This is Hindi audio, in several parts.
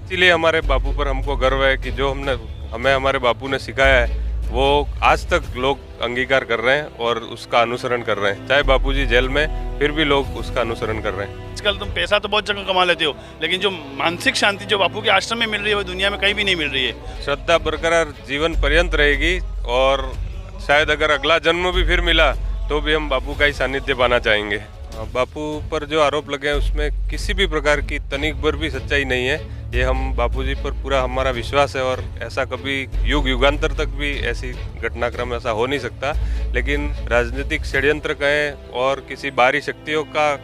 इसीलिए हमारे बापू पर हमको गर्व है कि जो हमें हमारे बापू ने सिखाया है वो आज तक लोग अंगीकार कर रहे हैं और उसका अनुसरण कर रहे हैं। चाहे बापूजी जेल में, फिर भी लोग उसका अनुसरण कर रहे हैं। आजकल तुम पैसा तो बहुत जगह कमा लेते हो, लेकिन जो मानसिक शांति जो बापू के आश्रम में मिल रही है वो दुनिया में कहीं भी नहीं मिल रही है। श्रद्धा बरकरार जीवन पर्यंत रहेगी और शायद अगर अगला जन्म भी फिर मिला तो भी हम बापू का ही सानिध्य पाना चाहेंगे। बापू पर जो आरोप लगे हैं उसमें किसी भी प्रकार की तनिक भर भी सच्चाई नहीं है। ये हम बापूजी पर पूरा हमारा विश्वास है और ऐसा कभी युग युगांतर तक भी ऐसी घटनाक्रम ऐसा हो नहीं सकता। लेकिन राजनीतिक षड्यंत्र कहें और किसी बाहरी शक्तियों का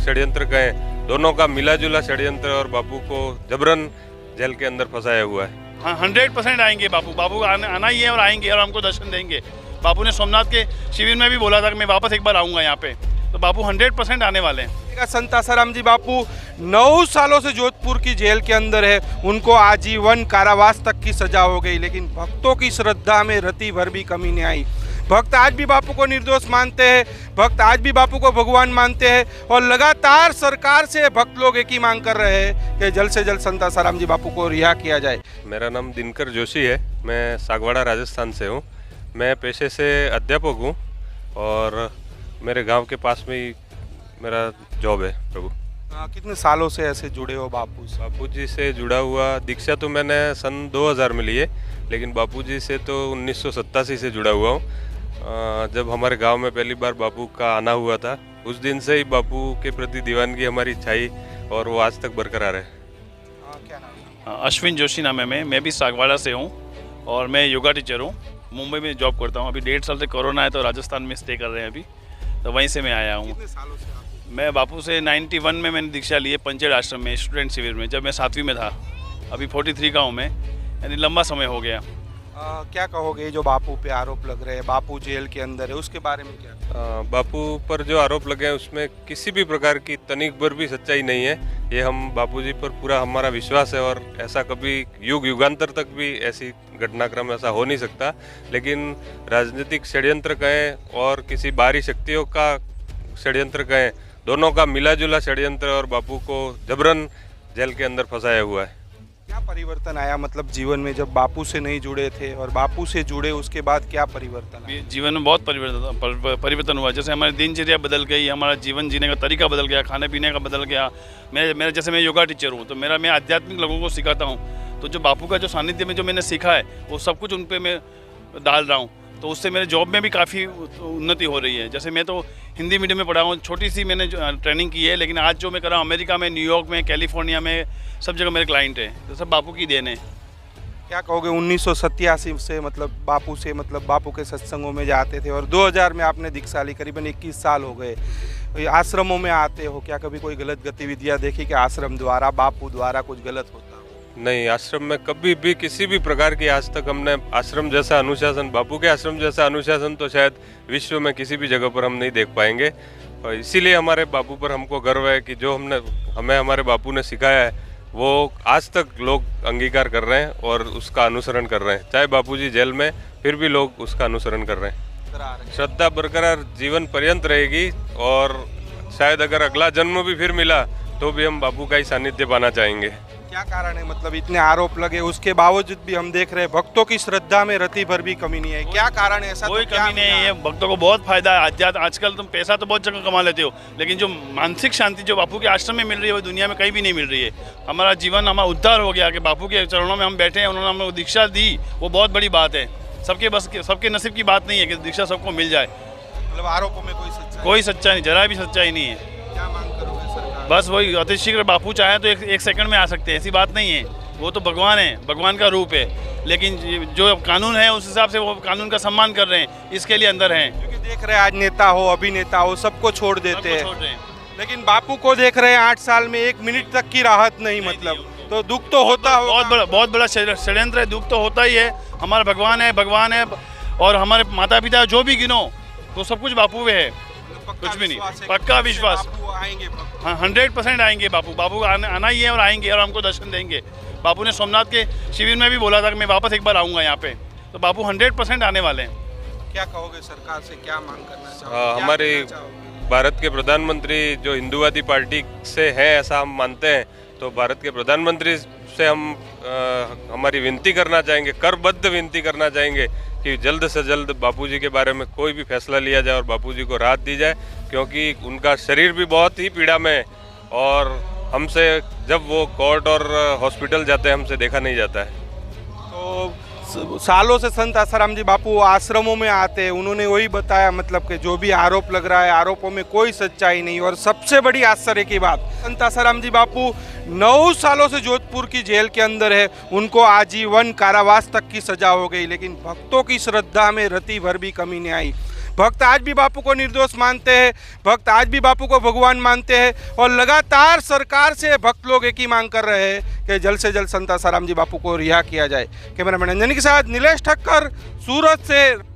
षड्यंत्र कहें, दोनों का मिला जुला षड्यंत्र और बापू को जबरन जेल के अंदर फंसाया हुआ है। हाँ, 100% आएंगे बापू। बापू आना ही है और आएंगे और हमको दर्शन देंगे। बापू ने सोमनाथ के शिविर में भी बोला था कि मैं वापस एक बार आऊँगा यहाँ पे, तो बापू 100% आने वाले हैं। संत आसाराम जी बापू 9 सालों से जोधपुर की जेल के अंदर है, उनको आजीवन कारावास तक की सजा हो गई, लेकिन भक्तों की श्रद्धा में रति भर भी कमी नहीं आई। भक्त आज भी बापू को निर्दोष मानते हैं, भक्त आज भी बापू को भगवान मानते हैं और लगातार सरकार से भक्त लोग एक ही मांग कर रहे हैं कि जल्द से जल्द संत आसाराम जी बापू को रिहा किया जाए। मेरा नाम दिनकर जोशी है, मैं सागवाड़ा राजस्थान से हूँ। मैं पेशे से अध्यापक हूँ और मेरे गांव के पास में ही मेरा जॉब है। प्रभु, कितने सालों से ऐसे जुड़े हो बापू से? बापूजी से जुड़ा हुआ दीक्षा तो मैंने सन 2000 में ली है, लेकिन बापूजी से तो 1987 से जुड़ा हुआ हूँ। जब हमारे गांव में पहली बार बापू का आना हुआ था, उस दिन से ही बापू के प्रति दीवानगी हमारी छाई और वो आज तक बरकरार है। क्या नाम है? अश्विन जोशी नाम है। मैं भी सागवाड़ा से हूँ और मैं योगा टीचर हूँ। मुंबई में जॉब करता हूँ। अभी 1.5 साल से कोरोना है तो राजस्थान में स्टे कर रहे हैं अभी, तो वहीं से मैं आया हूँ। कितने सालों से आप? मैं बापू से 91 में मैंने दीक्षा ली है, पंचेड़ आश्रम में, स्टूडेंट शिविर में, जब मैं 7वीं में था। अभी 43 का हूँ मैं, यानी लंबा समय हो गया। क्या कहोगे जो बापू पे आरोप लग रहे हैं, बापू जेल के अंदर है, उसके बारे में क्या? बापू पर जो आरोप लगे हैं उसमें किसी भी प्रकार की तनिक भर भी सच्चाई नहीं है। ये हम बापूजी पर पूरा हमारा विश्वास है और ऐसा कभी युग युगांतर तक भी ऐसी घटनाक्रम ऐसा हो नहीं सकता। लेकिन राजनीतिक षड्यंत्र कहें और किसी बाहरी शक्तियों का षड्यंत्र कहें, दोनों का मिला जुला षड्यंत्र और बापू को जबरन जेल के अंदर फंसाया हुआ है। क्या परिवर्तन आया मतलब जीवन में जब बापू से नहीं जुड़े थे और बापू से जुड़े, उसके बाद क्या परिवर्तन आया? जीवन में बहुत परिवर्तन हुआ। जैसे हमारी दिनचर्या बदल गई, हमारा जीवन जीने का तरीका बदल गया, खाने पीने का बदल गया। मैं योगा टीचर हूँ, तो मैं आध्यात्मिक लोगों को सिखाता हूँ, तो जो बापू का जो सानिध्य में जो मैंने सीखा है वो सब कुछ उन पर मैं डाल रहा हूँ, तो उससे मेरे जॉब में भी काफ़ी उन्नति हो रही है। जैसे मैं तो हिंदी मीडियम में पढ़ा हूँ, छोटी सी मैंने ट्रेनिंग की है, लेकिन आज जो मैं कर रहा हूँ अमेरिका में, न्यूयॉर्क में, कैलिफोर्निया में, सब जगह मेरे क्लाइंट है, तो सब बापू की देन है। क्या कहोगे 1987 से मतलब बापू से मतलब बापू के सत्संगों में जाते थे और 2000 में आपने दीक्षा ली, करीबन 21 साल हो गए। आश्रमों में आते हो, क्या कभी कोई गलत गतिविधियाँ देखी कि आश्रम द्वारा, बापू द्वारा कुछ गलत होता? नहीं, आश्रम में कभी भी किसी भी प्रकार की आज तक हमने आश्रम जैसा अनुशासन, बापू के आश्रम जैसा अनुशासन तो शायद विश्व में किसी भी जगह पर हम नहीं देख पाएंगे। और इसीलिए हमारे बापू पर हमको गर्व है कि जो हमें हमारे बापू ने सिखाया है वो आज तक लोग अंगीकार कर रहे हैं और उसका अनुसरण कर रहे हैं। चाहे बापूजी जेल में, फिर भी लोग उसका अनुसरण कर रहे हैं। श्रद्धा बरकरार जीवन पर्यंत रहेगी और शायद अगर अगला जन्म भी फिर मिला तो भी हम बापू का ही सानिध्य पाना चाहेंगे। क्या कारण है मतलब इतने आरोप लगे उसके बावजूद भी हम देख रहे हैं भक्तों की श्रद्धा में रति भर भी कमी नहीं है? क्या कारण है? ऐसा कोई तो कमी नहीं है, भक्तों को बहुत फायदा है। आजकल तुम पैसा तो बहुत जगह कमा लेते हो, लेकिन जो मानसिक शांति जो बापू के आश्रम में मिल रही है वो दुनिया में कहीं भी नहीं मिल रही है। हमारा जीवन, हमारा उद्धार हो गया कि बापू के चरणों में हम बैठे हैं, उन्होंने हमें दीक्षा दी, वो बहुत बड़ी बात है। सबके नसीब की बात नहीं है कि दीक्षा सबको मिल जाए। मतलब आरोपों में कोई सच्चाई नहीं, जरा भी सच्चाई नहीं है। क्या मांग करोगे सरकार? बस वही, अति शीघ्र बापू चाहे तो एक सेकंड में आ सकते हैं, ऐसी बात नहीं है। वो तो भगवान है, भगवान का रूप है, लेकिन जो कानून है उस हिसाब से वो कानून का सम्मान कर रहे हैं, इसके लिए अंदर हैं। क्योंकि देख रहे हैं आज नेता हो, अभिनेता हो, सबको छोड़ देते हैं, लेकिन बापू को देख रहे हैं 8 साल में 1 मिनट तक की राहत नहीं मतलब, तो दुख तो होता होगा। बहुत बड़ा षड्यंत्र है, दुख तो होता ही है। हमारा भगवान है और हमारे माता पिता जो भी गिनो तो सब कुछ बापू में है, कुछ भी नहीं। पक्का विश्वास, हाँ 100% आएंगे बापू आना ही है और आएंगे और हमको दर्शन देंगे। बापू ने सोमनाथ के शिविर में भी बोला था कि मैं वापस एक बार आऊँगा यहाँ पे, तो बापू 100% आने वाले हैं। क्या कहोगे सरकार से, क्या मांग करना चाहोगे, क्या हमारी कहना चाहोगे? भारत के प्रधानमंत्री जो हिंदूवादी पार्टी से हैं ऐसा हम मानते हैं, तो भारत के प्रधानमंत्री से हम हमारी विनती करना चाहेंगे, करबद्ध विनती करना चाहेंगे कि जल्द से जल्द बापूजी के बारे में कोई भी फैसला लिया जाए और बापूजी को राहत दी जाए, क्योंकि उनका शरीर भी बहुत ही पीड़ा में है और हमसे जब वो कोर्ट और हॉस्पिटल जाते हैं हमसे देखा नहीं जाता है। तो सालों से संत आसाराम जी बापू आश्रमों में आते हैं, उन्होंने वही बताया मतलब कि जो भी आरोप लग रहा है आरोपों में कोई सच्चाई नहीं। और सबसे बड़ी आश्चर्य की बात, संत आसाराम जी बापू 9 सालों से जोधपुर की जेल के अंदर है, उनको आजीवन कारावास तक की सजा हो गई, लेकिन भक्तों की श्रद्धा में रति भर भी कमी नहीं आई। भक्त आज भी बापू को निर्दोष मानते हैं, भक्त आज भी बापू को भगवान मानते हैं और लगातार सरकार से भक्त लोग एक ही मांग कर रहे हैं कि जल्द से जल्द संत आसाराम जी बापू को रिहा किया जाए। कैमरामैन अंजनी के साथ नीलेश ठक्कर, सूरत से।